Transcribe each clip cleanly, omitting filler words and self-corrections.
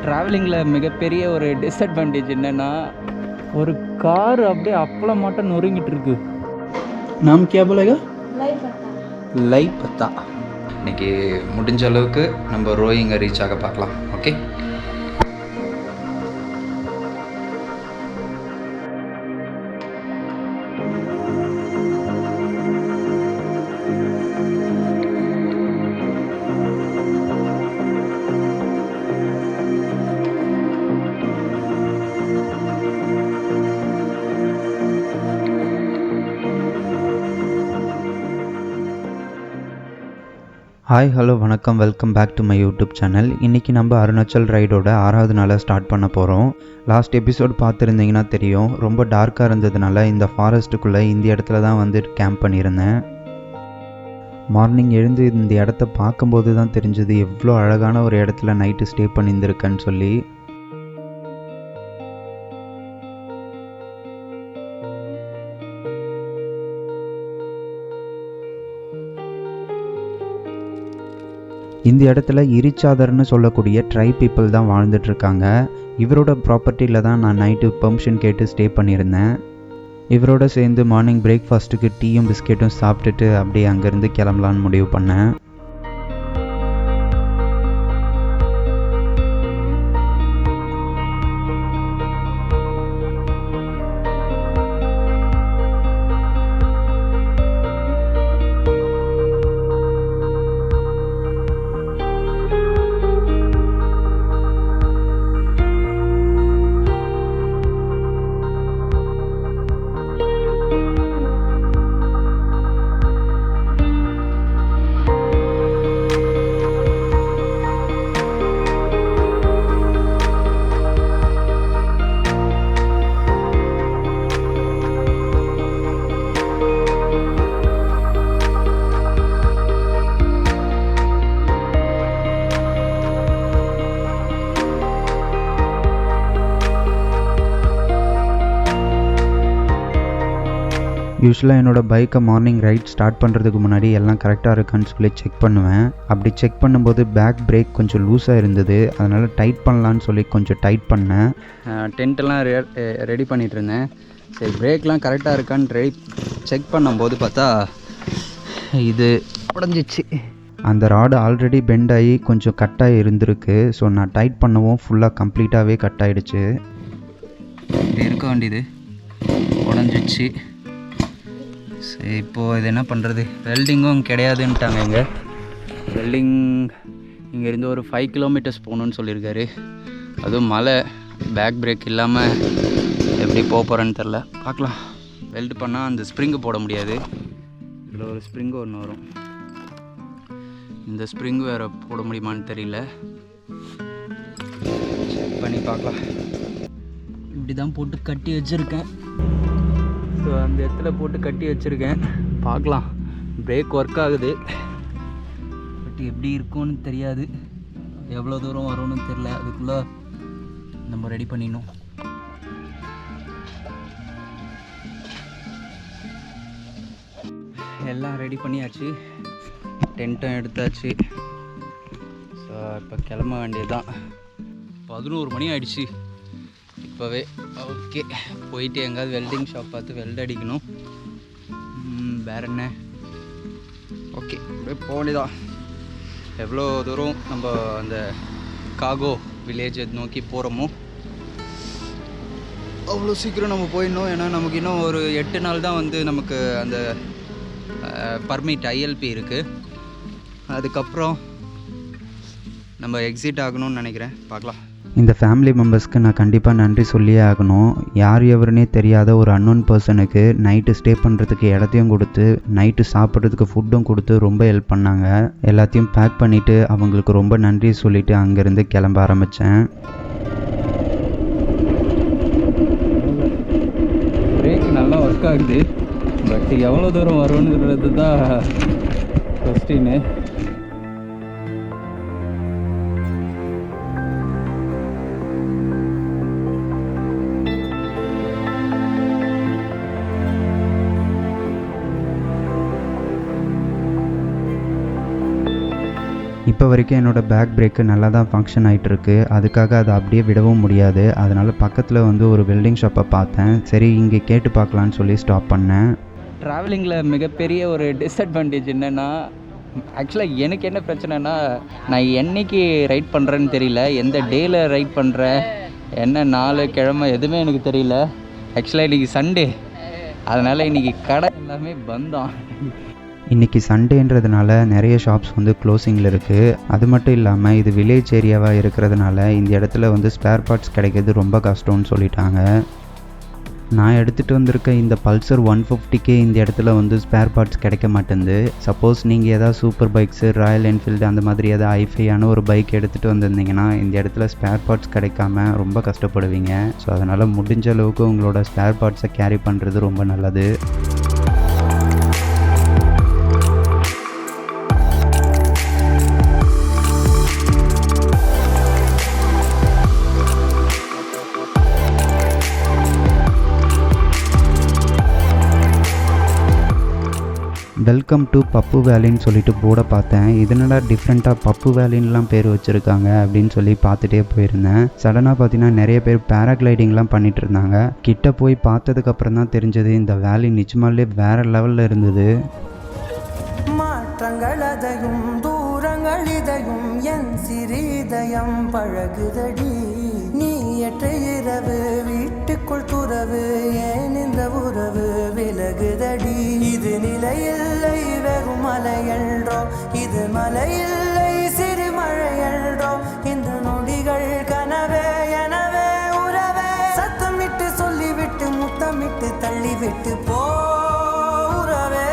ட்ராவலிங்கில் மிகப்பெரிய ஒரு டிஸ்அட்வான்டேஜ் என்னென்னா, ஒரு கார் அப்படியே அப்பளம் மாட்டம் நொறுங்கிட்டு இருக்கு. நாம் क्या बोलेगा? லை பத்தா. இன்றைக்கி முடிஞ்ச அளவுக்கு நம்ம ரோயிங்கை ரீச் ஆக பார்க்கலாம். ஓகே, ஹாய் ஹலோ வணக்கம், welcome back to my YouTube channel. இன்றைக்கி நம்ம அருணாச்சல் ரைடோட 6வது நாளாக ஸ்டார்ட் பண்ண போகிறோம். லாஸ்ட் எபிசோட் பார்த்துருந்தீங்கன்னா தெரியும், ரொம்ப டார்க்காக இருந்ததுனால இந்த ஃபாரஸ்ட்டுக்குள்ளே இந்த இடத்துல தான் வந்து கேம்ப் பண்ணியிருந்தேன். மார்னிங் எழுந்து இந்த இடத்த பார்க்கும்போது தான் தெரிஞ்சது எவ்வளோ அழகான ஒரு இடத்துல நைட்டு ஸ்டே பண்ணியிருந்திருக்கேன்னு சொல்லி. இந்த இடத்துல இரிச்சாதர்னு சொல்லக்கூடிய ட்ரைப் பீப்புள் தான் வாழ்ந்துட்டுருக்காங்க. இவரோட ப்ராப்பர்ட்டியில் தான் நான் நைட்டு பெர்மிஷன் கேட்டு ஸ்டே பண்ணியிருந்தேன். இவரோட சேர்ந்து மார்னிங் பிரேக்ஃபாஸ்ட்டுக்கு டீயும் பிஸ்கெட்டும் சாப்பிட்டுட்டு அப்படியே அங்கேருந்து கிளம்பலான்னு முடிவு பண்ணேன். யூஸ்வலாக என்னோடய பைக்கை மார்னிங் ரைட் ஸ்டார்ட் பண்ணுறதுக்கு முன்னாடி எல்லாம் கரெக்டாக இருக்கான்னு சொல்லி செக் பண்ணுவேன். அப்படி செக் பண்ணும்போது பேக் பிரேக் கொஞ்சம் லூஸாக இருந்தது, அதனால் டைட் பண்ணலான்னு சொல்லி கொஞ்சம் டைட் பண்ணேன். டென்ட்டெல்லாம் ரெடி பண்ணிகிட்டு இருந்தேன். சரி, பிரேக்லாம் கரெக்டாக இருக்கான்னு செக் பண்ணும்போது பார்த்தா இது உடஞ்சிச்சு. அந்த ராடு ஆல்ரெடி பெண்ட் ஆகி கொஞ்சம் கட்டாகி இருந்திருக்கு. ஸோ நான் டைட் பண்ணவும் ஃபுல்லாக கம்ப்ளீட்டாகவே கட் ஆகிடுச்சு. இப்படி இருக்க வேண்டியது உடஞ்சிச்சு. சரி, இப்போது இது என்ன பண்ணுறது? வெல்டிங்கும் கிடையாதுன்ட்டாங்க. இங்கே வெல்டிங் இங்கேருந்து ஒரு 5 கிலோமீட்டர்ஸ் போகணுன்னு சொல்லியிருக்காரு. அதுவும் மழை, பேக் பிரேக் இல்லாமல் எப்படி போக போகிறேன்னு தெரில. பார்க்கலாம். வெல்டு பண்ணால் அந்த ஸ்ப்ரிங்கு போட முடியாது. இதில் ஒரு ஸ்ப்ரிங்கு ஒன்று வரும். இந்த ஸ்ப்ரிங்கு வேறு போட முடியுமான்னு தெரியல. செக் பண்ணி பார்க்கலாம். இப்படி தான் போட்டு கட்டி வச்சுருக்கேன். ஸோ அந்த இடத்துல போட்டு கட்டி வச்சுருக்கேன். பார்க்கலாம். பிரேக் ஒர்க் ஆகுது, பட் எப்படி இருக்கும்னு தெரியாது. எவ்வளோ தூரம் வரும்னு தெரில. அதுக்குள்ளே நம்ம ரெடி பண்ணிடணும். எல்லாம் ரெடி பண்ணியாச்சு, டென்ட்டும் எடுத்தாச்சு. ஸோ இப்போ கிளம்ப வேண்டியது தான். 11 மணி ஆயிடுச்சு இப்போவே. ஓகே, போயிட்டு எங்கேயாவது வெல்டிங் ஷாப் பார்த்து வெல்ட் அடிக்கணும். வேறு என்ன? ஓகே, அப்படியே போக வேண்டியதான். எவ்வளோ தூரம் நம்ம அந்த காகோ வில்லேஜை நோக்கி போகிறோமோ அவ்வளோ சீக்கிரம் நம்ம போயிடணும். ஏன்னா நமக்கு இன்னும் ஒரு 8 நாள் தான் வந்து நமக்கு அந்த பர்மிட் ILP இருக்குது. அதுக்கப்புறம் நம்ம எக்ஸிட் ஆகணும்னு நினைக்கிறேன். பார்க்கலாம். இந்த ஃபேமிலி மெம்பர்ஸ்க்கு நான் கண்டிப்பாக நன்றி சொல்லியே ஆகணும். யார் எவருனே தெரியாத ஒரு அன்னோன் பர்சனுக்கு நைட்டு ஸ்டே பண்ணுறதுக்கு இடத்தையும் கொடுத்து, நைட்டு சாப்பிட்றதுக்கு ஃபுட்டும் கொடுத்து ரொம்ப ஹெல்ப் பண்ணாங்க. எல்லாத்தையும் பேக் பண்ணிவிட்டு அவங்களுக்கு ரொம்ப நன்றி சொல்லிவிட்டு அங்கேருந்து கிளம்ப ஆரம்பித்தேன். பிரேக் நல்லா ஒர்க் ஆகுது, பட் எவ்வளோ தூரம் வரும்னுங்கிறது தான் கொஸ்டின்னு. இப்போ வரைக்கும் என்னோடய பேக் பிரேக்கு நல்லா தான் ஃபங்க்ஷன் ஆகிட்டுருக்கு. அதுக்காக அதை அப்படியே விடவும் முடியாது. அதனால் பக்கத்தில் வந்து ஒரு வெல்டிங் ஷாப்பை பார்த்தேன். சரி இங்கே கேட்டு பார்க்கலான்னு சொல்லி ஸ்டாப் பண்ணேன். ட்ராவலிங்கில் மிகப்பெரிய ஒரு டிஸ்அட்வான்டேஜ் என்னென்னா, ஆக்சுவலாக எனக்கு என்ன பிரச்சனைனா, நான் என்றைக்கு ரைட் பண்ணுறேன்னு தெரியல, எந்த டேயில் ரைட் பண்ணுறேன், என்ன நாள் கிழமை எதுவுமே எனக்கு தெரியல. ஆக்சுவலாக இன்றைக்கி சண்டே, அதனால் இன்றைக்கி கடை எல்லாமே பந்தம். இன்றைக்கி சண்டேன்றதுனால நிறைய ஷாப்ஸ் வந்து க்ளோசிங்கில் இருக்குது. அது மட்டும் இல்லாமல் இது வில்லேஜ் ஏரியாவாக இருக்கிறதுனால இந்த இடத்துல வந்து ஸ்பேர் பார்ட்ஸ் கிடைக்கிறது ரொம்ப கஷ்டம்னு சொல்லிட்டாங்க. நான் எடுத்துகிட்டு வந்திருக்க இந்த பல்சர் 150K இந்த இடத்துல வந்து ஸ்பேர் பார்ட்ஸ் கிடைக்க மாட்டேங்குது. சப்போஸ் நீங்கள் எதாவது சூப்பர் பைக்ஸு, ராயல் என்ஃபீல்டு அந்த மாதிரி எதாவது ஹைஃபையான ஒரு பைக் எடுத்துகிட்டு வந்திருந்தீங்கன்னா இந்த இடத்துல ஸ்பேர் பார்ட்ஸ் கிடைக்காம ரொம்ப கஷ்டப்படுவீங்க. ஸோ அதனால் முடிஞ்ச அளவுக்கு உங்களோட ஸ்பேர் பார்ட்ஸை கேரி பண்ணுறது ரொம்ப நல்லது. வெல்கம் டு பப்பு வேலின்னு சொல்லிட்டு போர்டை பார்த்தேன். இதனடா டிஃப்ரெண்ட்டாக பப்பு வேலின்லாம் பேர் வச்சுருக்காங்க அப்படின்னு சொல்லி பார்த்துட்டே போயிருந்தேன். சடனாக பார்த்தீங்கன்னா நிறைய பேர் பேராகிளைடிங்லாம் பண்ணிகிட்டு இருந்தாங்க. கிட்ட போய் பார்த்ததுக்கப்புறம் தான் தெரிஞ்சது இந்த வேலி நிஜமாலே வேறு லெவலில் இருந்தது. மாற்றங்கள் அதையும் தூரங்கள் இதையும் என் சிறிதயம் பழகுதடி. நீ எற்ற இரவு வீட்டுக்குள் துறவு, ஏன் இந்த உறவு விலகுதடி. இது நிலையில்லை வெறும் மலையன்றோ, இது மலையில்லை சிறு மழையன்றோ. இந்த நொடிகள் கனவே எனவே உறவே. சத்தமிட்டு சொல்லிவிட்டு முத்தமிட்டு தள்ளிவிட்டு போ உறவே.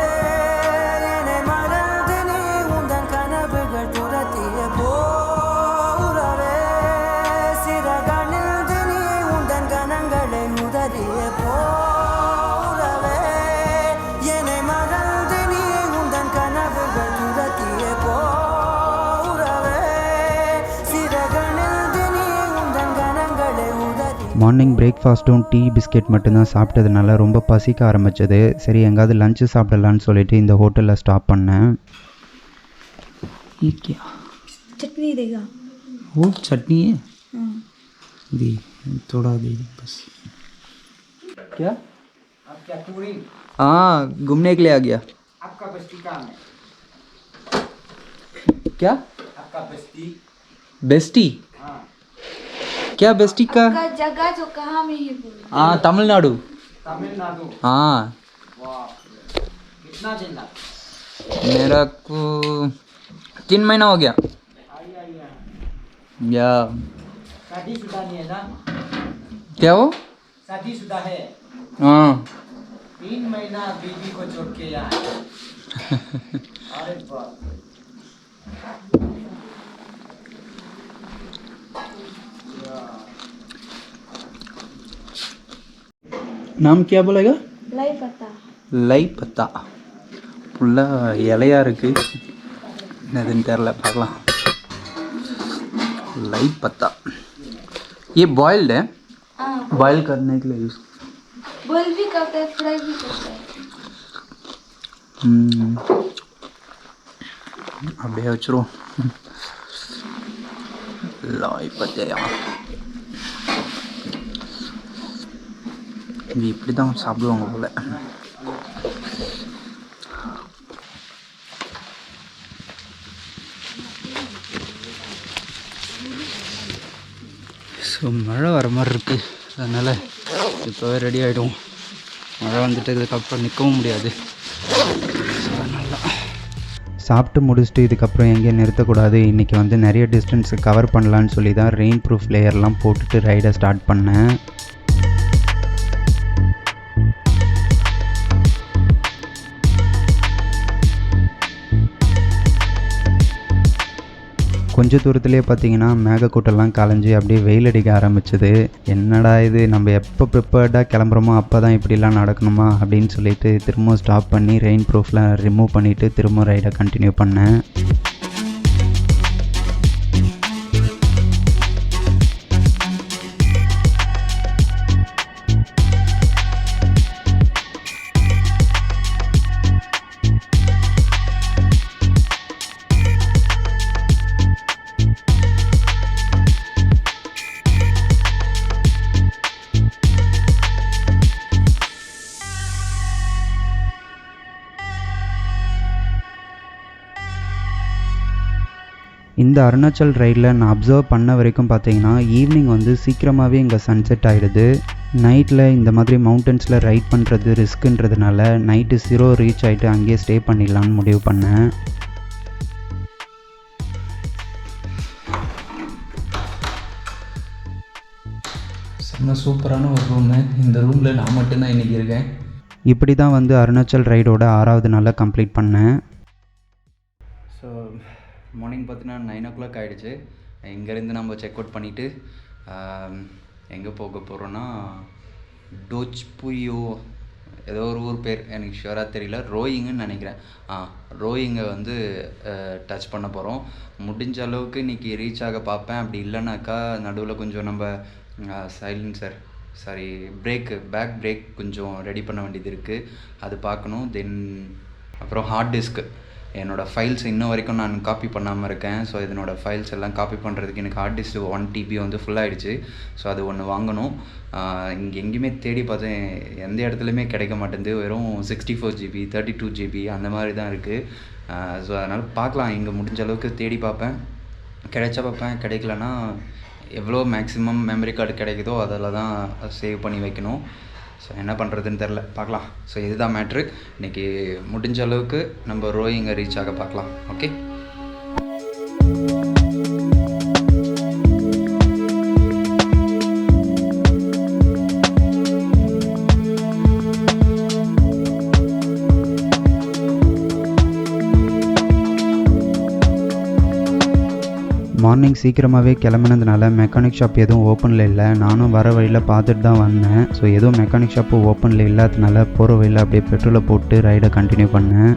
என்னை மறந்து நீ உந்தன் கனவுகள் துரத்திய போ உறவே. சிறகணிந்து நீ உந்தன் கனங்களை உதறிய போ உறவே. என்னை மறந்து நீ உந்தன் கனவுகள் துரத்திய போ உறவே. சிறகணிந்து நீ உந்தன் கனங்களை உதறி. மார்னிங் பிரேக்ஃபாஸ்ட்டும் டீ பிஸ்கெட் மட்டும்தான் சாப்பிட்டதுனால ரொம்ப பசிக்க ஆரம்பிச்சது. சரி எங்காவது லஞ்சு சாப்பிடலான்னு சொல்லிட்டு இந்த ஹோட்டலில் ஸ்டாப் பண்ணேன். चटनी देगा। वो चटनी है दी थोड़ा दे बस। क्या हाँ घूमने के लिए आ गया। आपका बस्ती कहाँ है? क्या आपका बस्ती? बेस्टी? क्या बेस्टी का? का जगह जो कहाँ में है बोलो। हाँ तमिलनाडु। तमिलनाडु। हाँ वाह, कितना दिन लगा? मेरा को 3 महीना हो गया। या शादीशुदा नहीं है ना? क्या हो? शादीशुदा है। हाँ 3 महीना बीवी को छोड़ के आए। अरे बाप रे। नाम क्या बोलेगा? लाई पता। லை பத்தா ஃபுல்லாக இலையாக இருக்குது. என்னதுன்னு தெரில, பார்க்கலாம். लाई पत्ता ये बॉइल्ड है। हाँ बॉयल करने के लिए यूज़ बॉईल भी करते हैं, फ्राई भी करते हैं। அப்படியே வச்சுருவோம். लाई பத்தையா இது இப்படி தான் சாப்பிடுவாங்க போல். ஸோ மழை வர மாதிரி இருக்குது, அதனால் இப்போவே ரெடி ஆகிடும். மழை வந்துட்டு இதுக்கப்புறம் நிற்கவும் முடியாது. ஸோ அதனால சாப்பிட்டு முடிச்சுட்டு இதுக்கப்புறம் எங்கேயும் நிறுத்தக்கூடாது. இன்றைக்கி வந்து நிறைய டிஸ்டன்ஸை கவர் பண்ணலான்னு சொல்லி தான் ரெயின் ப்ரூஃப் லேயர்லாம் போட்டுட்டு ரைடை ஸ்டார்ட் பண்ணேன். கொஞ்சம் தூரத்துலேயே பார்த்தீங்கன்னா மேகக்கூட்டெல்லாம் கலைஞ்சி அப்படியே வெயில் அடிக்க ஆரம்பிச்சது. என்னடா இது, நம்ம எப்போ ப்ரிப்பேர்டாக கிளம்புறோமோ அப்போ தான் இப்படிலாம் நடக்கணுமா அப்படின்னு சொல்லிட்டு திரும்ப ஸ்டாப் பண்ணி ரெயின் ப்ரூஃப்லாம் ரிமூவ் பண்ணிவிட்டு திரும்ப ரைடை கண்டினியூ பண்ணேன். இந்த அருணாச்சல் ரைடில் நான் அப்சர்வ் பண்ண வரைக்கும் பார்த்தீங்கன்னா ஈவினிங் வந்து சீக்கிரமாகவே இங்கே சன்செட் ஆகிடுது. நைட்டில் இந்த மாதிரி மவுண்டன்ஸில் ரைட் பண்ணுறது ரிஸ்க்குன்றதுனால நைட்டு 0 ரீச் ஆகிட்டு அங்கேயே ஸ்டே பண்ணிடலான்னு முடிவு பண்ணேன். செம்ம சூப்பரான ஒரு ரூமு. இந்த ரூமில் நான் மட்டும்தான் இன்றைக்கி இருக்கேன். இப்படி தான் வந்து அருணாச்சல் ரைடோட 6வது நாளை கம்ப்ளீட் பண்ணேன். ஸோ மார்னிங் பார்த்தீங்கன்னா 9 o'clock ஆகிடுச்சு. இங்கேருந்து நம்ம செக் அவுட் பண்ணிவிட்டு எங்கே போக போகிறோன்னா டோச்புயோ ஏதோ ஒரு ஊர் பேர் எனக்கு ஷுவராக தெரியல, ரோயிங்குன்னு நினைக்கிறேன். ரோயிங்கை வந்து டச் பண்ண போகிறோம். முடிஞ்ச அளவுக்கு இன்றைக்கி ரீச் ஆக பார்ப்பேன். அப்படி இல்லைனாக்கா நடுவில் கொஞ்சம் நம்ம பேக் பிரேக் கொஞ்சம் ரெடி பண்ண வேண்டியது இருக்குது, அது பார்க்கணும். தென் அப்புறம் ஹார்ட் டிஸ்க்கு, என்னோடய ஃபைல்ஸ் இன்ன வரைக்கும் நான் காப்பி பண்ணாமல் இருக்கேன். ஸோ இதனோட ஃபைல்ஸ் எல்லாம் காப்பி பண்ணுறதுக்கு எனக்கு ஹார்ட் டிஸ்க் 1 TB வந்து ஃபுல்லாகிடுச்சு. ஸோ அது ஒன்று வாங்கணும். இங்கே எங்கேயுமே தேடி பார்த்தேன், எந்த இடத்துலையுமே கிடைக்க மாட்டேங்குது. வெறும் 64 GB 32 GB அந்த மாதிரி தான் இருக்குது. ஸோ அதனால் பார்க்கலாம், இங்கே முடிஞ்ச அளவுக்கு தேடி பார்ப்பேன். கிடைச்சா பார்ப்பேன், கிடைக்கலன்னா எவ்வளோ மேக்ஸிமம் மெமரி கார்டு கிடைக்குதோ அதில் தான் சேவ் பண்ணி வைக்கணும். ஸோ என்ன பண்ணுறதுன்னு தெரில, பார்க்கலாம். ஸோ இதுதான் மேட்ரு. இன்றைக்கி முடிஞ்ச அளவுக்கு நம்ம ரோயிங்கை ரீச் ஆக பார்க்கலாம். ஓகே, மார்னிங் சீக்கிரமாகவே கிளம்புனதுனால மெக்கானிக் ஷாப் எதுவும் ஓப்பனில் இல்லை. நானும் வர வழியில் பார்த்துட்டு தான் வந்தேன். ஸோ எதுவும் மெக்கானிக் ஷாப்பு ஓப்பனில் இல்லாததுனால போகிற வழியில் அப்படியே பெட்ரோலை போட்டு ரைடை கண்டினியூ பண்ணேன்.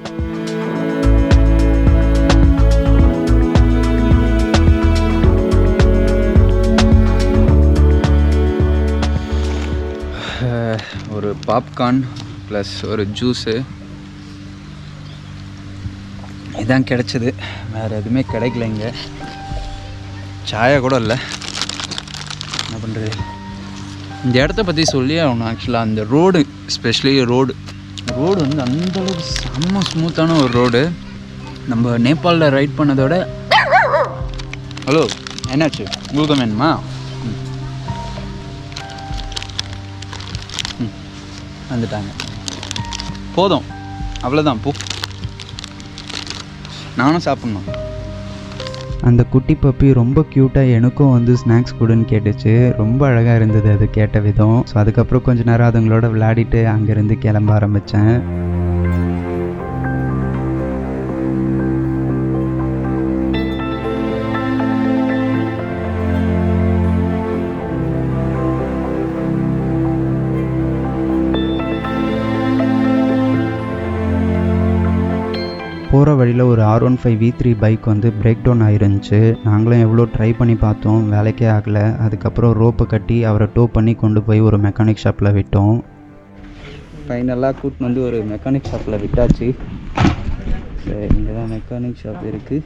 ஒரு பாப்கார்ன் ப்ளஸ் ஒரு ஜூஸு இதான் கிடச்சிது. வேறு எதுவுமே கிடைக்கல. இங்கே சாயா கூட இல்லை. என்ன பண்ணுறது, இந்த இடத்த பற்றி சொல்லி ஆகணும். ஆக்சுவலாக அந்த ரோடு, எஸ்பெஷலி ரோடு வந்து அந்தளவுக்கு செம்ம ஸ்மூத்தான ஒரு ரோடு. நம்ம நேபாளில் ரைட் பண்ணதோட. ஹலோ, என்னாச்சு, உங்களுக்கு வேணுமா? வந்துட்டாங்க, போதும், அவ்வளோதான், போ, நானும் சாப்பிட்ணும். அந்த குட்டி பப்பி ரொம்ப க்யூட்டாக எனக்கும் வந்து ஸ்நாக்ஸ் கொடுன்னு கேட்டுச்சு. ரொம்ப அழகாக இருந்தது அது கேட்ட விதம். ஸோ அதுக்கப்புறம் கொஞ்ச நேரம் அதுங்களோட விளையாடிட்டு அங்கேருந்து கிளம்ப ஆரம்பித்தேன். போகிற வழியில் ஒரு R15 V3 பைக் வந்து பிரேக் டவுன் ஆயிருந்துச்சு. நாங்களும் எவ்வளோ ட்ரை பண்ணி பார்த்தோம், வேலைக்கே ஆகலை. அதுக்கப்புறம் ரோப்பை கட்டி அவரை டோ பண்ணி கொண்டு போய் ஒரு மெக்கானிக் ஷாப்பில் விட்டோம். ஃபைனலாக கூட்டின்னு வந்து ஒரு மெக்கானிக் ஷாப்பில் விட்டாச்சு. சரி, இங்கே தான் மெக்கானிக் ஷாப் இருக்குது.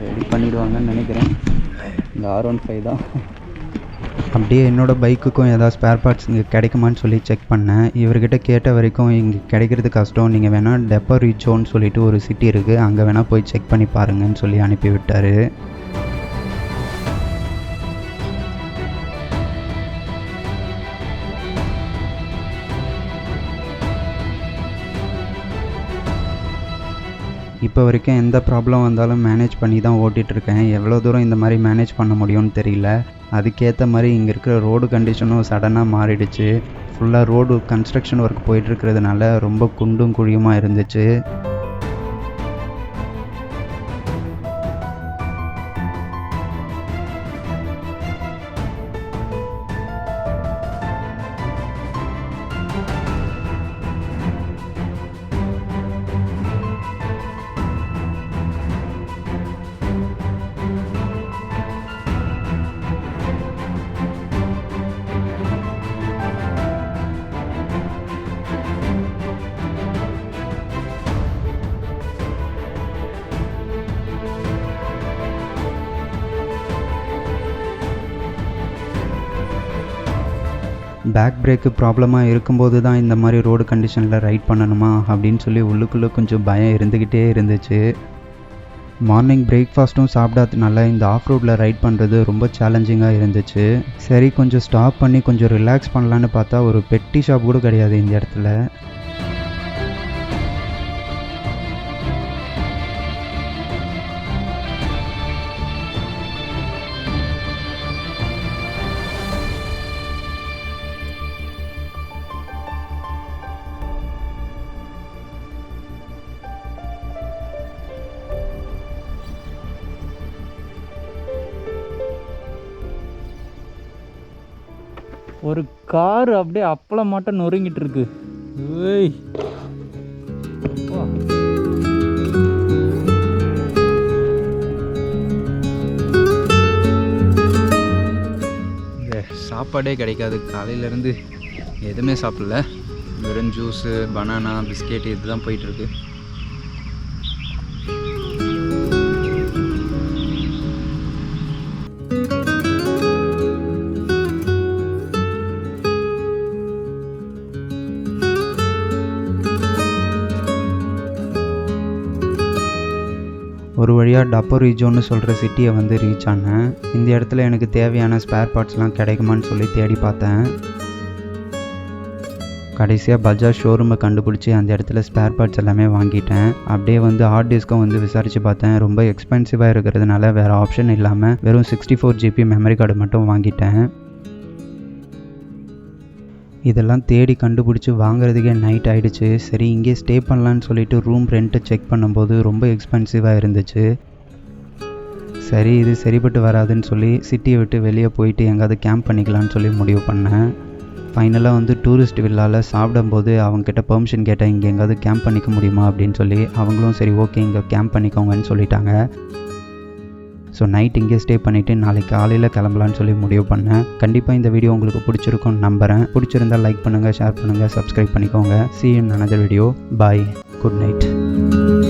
ரெடி பண்ணிவிடுவாங்கன்னு நினைக்கிறேன். இந்த R15 தான். அப்படியே என்னோடய பைக்குக்கும் ஏதாவது ஸ்பேர் பார்ட்ஸ் இங்கே கிடைக்குமான்னு சொல்லி செக் பண்ணேன். இவர்கிட்ட கேட்ட வரைக்கும் இங்கே கிடைக்கிறது கஷ்டம், நீங்கள் வேணால் டெப்பரிச்சோன்னு சொல்லிட்டு ஒரு சிட்டி இருக்குது, அங்கே வேணால் போய் செக் பண்ணி பாருங்கன்னு சொல்லி அனுப்பிவிட்டார். இப்போ வரைக்கும் எந்த ப்ராப்ளம் வந்தாலும் மேனேஜ் பண்ணி தான் ஓட்டிகிட்ருக்கேன். எவ்வளோ தூரம் இந்த மாதிரி மேனேஜ் பண்ண முடியும்னு தெரியல. அதுக்கேற்ற மாதிரி இங்கே இருக்கிற ரோடு கண்டிஷனும் சடனாக மாறிடுச்சு. ஃபுல்லாக ரோடு கன்ஸ்ட்ரக்ஷன் ஒர்க் போயிட்டுருக்கிறதுனால ரொம்ப குண்டும் குழியுமாக இருந்துச்சு. பேக் பிரேக்கு ப்ராப்ளமாக இருக்கும்போது தான் இந்த மாதிரி ரோடு கண்டிஷனில் ரைட் பண்ணணுமா அப்படின்னு சொல்லி உள்ளுக்குள்ளே கொஞ்சம் பயம் இருந்துக்கிட்டே இருந்துச்சு. மார்னிங் பிரேக்ஃபாஸ்ட்டும் சாப்பிடாதனால இந்த ஆஃப் ரோடில் ரைட் பண்ணுறது ரொம்ப சேலஞ்சிங்காக இருந்துச்சு. சரி கொஞ்சம் ஸ்டாப் பண்ணி கொஞ்சம் ரிலாக்ஸ் பண்ணலான்னு பார்த்தா ஒரு பெட்டி ஷாப் கூட கிடையாது இந்த இடத்துல. ஒரு கார் அப்படியே அப்பளம் மட்டும் நொறுங்கிட்டு இருக்கு. ஏய் அப்பா. இங்கே சாப்பாடே கிடைக்காது. காலையிலேருந்து எதுவுமே சாப்பிடல. வெறும் ஜூஸு, பனானா, பிஸ்கெட் இதுதான் போயிட்டுருக்கு. ஒரு வழியாக டப்போரிஜோன்னு சொல்கிற சிட்டியை வந்து ரீச் ஆனேன். இந்த இடத்துல எனக்கு தேவையான ஸ்பேர் பார்ட்ஸ்லாம் கிடைக்குமான்னு சொல்லி தேடி பார்த்தேன். கடைசியாக பஜாஜ் ஷோரூமை கண்டுபிடிச்சி அந்த இடத்துல ஸ்பேர் பார்ட்ஸ் எல்லாமே வாங்கிட்டேன். அப்படியே வந்து ஹார்ட் டிஸ்க்கும் வந்து விசாரித்து பார்த்தேன். ரொம்ப எக்ஸ்பென்சிவாக இருக்கிறதுனால வேறு ஆப்ஷன் இல்லாமல் வெறும் 64 GB மெமரி கார்டு மட்டும் வாங்கிட்டேன். இதெல்லாம் தேடி கண்டுபிடிச்சி வாங்குறதுக்கே நைட் ஆகிடுச்சு. சரி இங்கே ஸ்டே பண்ணலான்னு சொல்லிட்டு ரூம் ரெண்ட்டு செக் பண்ணும்போது ரொம்ப எக்ஸ்பென்சிவாக இருந்துச்சு. சரி இது சரிப்பட்டு வராதுன்னு சொல்லி சிட்டியை விட்டு வெளியே போயிட்டு எங்கேயாவது கேம்ப் பண்ணிக்கலான்னு சொல்லி முடிவு பண்ணேன். ஃபைனலாக வந்து டூரிஸ்ட் வில்லாவில் சாப்பிடும்போது அவங்கக்கிட்ட பெர்மிஷன் கேட்டேன், இங்கே எங்கேயாவது கேம்ப் பண்ணிக்க முடியுமா அப்படின்னு சொல்லி. அவங்களும் சரி ஓகே இங்கே கேம்ப் பண்ணிக்கோங்கன்னு சொல்லிட்டாங்க. ஸோ நைட் இங்கே ஸ்டே பண்ணிவிட்டு நாளைக்கு காலையில் கிளம்பலான்னு சொல்லி முடிவு பண்ணேன். கண்டிப்பாக இந்த வீடியோ உங்களுக்கு பிடிச்சிருக்கும்னு நம்புகிறேன். பிடிச்சிருந்தால் லைக் பண்ணுங்கள், ஷேர் பண்ணுங்கள், சப்ஸ்கிரைப் பண்ணிக்கோங்க. See you in another video. Bye. Good night.